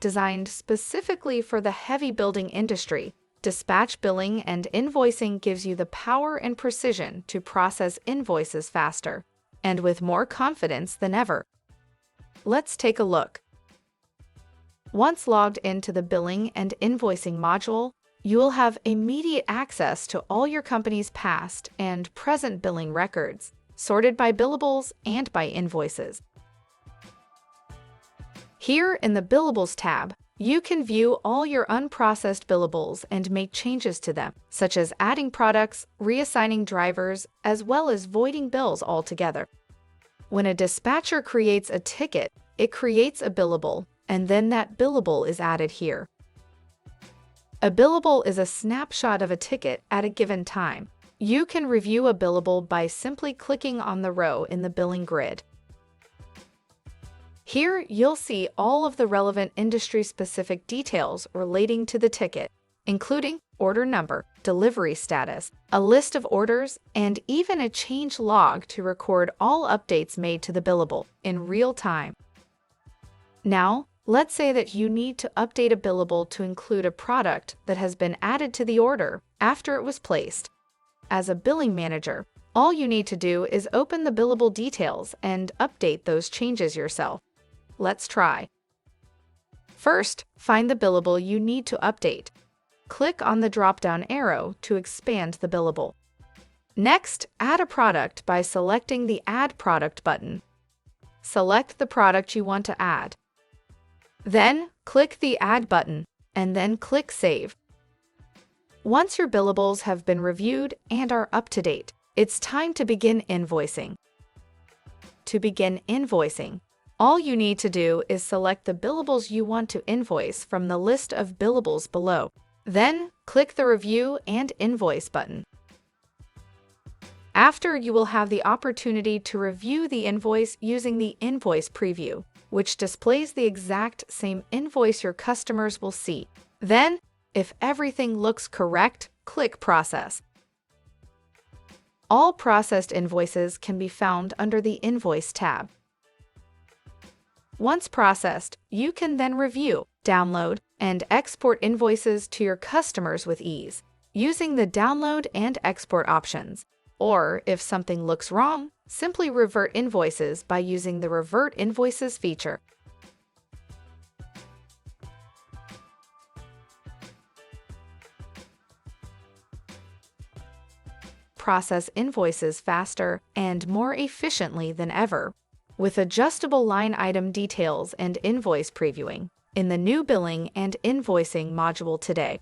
designed specifically for the heavy building industry. Dispatch Billing and Invoicing gives you the power and precision to process invoices faster and with more confidence than ever. Let's take a look. Once logged into the Billing and Invoicing module, you will have immediate access to all your company's past and present billing records, sorted by billables and by invoices. Here in the Billables tab, you can view all your unprocessed billables and make changes to them, such as adding products, reassigning drivers, as well as voiding bills altogether. When a dispatcher creates a ticket, it creates a billable, and then that billable is added here. A billable is a snapshot of a ticket at a given time. You can review a billable by simply clicking on the row in the billing grid. Here, you'll see all of the relevant industry-specific details relating to the ticket, including order number, delivery status, a list of orders, and even a change log to record all updates made to the billable in real time. Now, let's say that you need to update a billable to include a product that has been added to the order after it was placed. As a billing manager, all you need to do is open the billable details and update those changes yourself. Let's try. First, find the billable you need to update. Click on the drop-down arrow to expand the billable. Next, add a product by selecting the Add Product button. Select the product you want to add. Then, click the Add button, and then click Save. Once your billables have been reviewed and are up to date, it's time to begin invoicing. To begin invoicing, all you need to do is select the billables you want to invoice from the list of billables below. Then, click the Review and Invoice button. After, you will have the opportunity to review the invoice using the Invoice Preview, which displays the exact same invoice your customers will see. Then, if everything looks correct, click Process. All processed invoices can be found under the Invoice tab. Once processed, you can then review, download, and export invoices to your customers with ease, using the download and export options. Or, if something looks wrong, simply revert invoices by using the Revert Invoices feature. Process invoices faster and more efficiently than ever, with adjustable line item details and invoice previewing in the new Billing and Invoicing module today.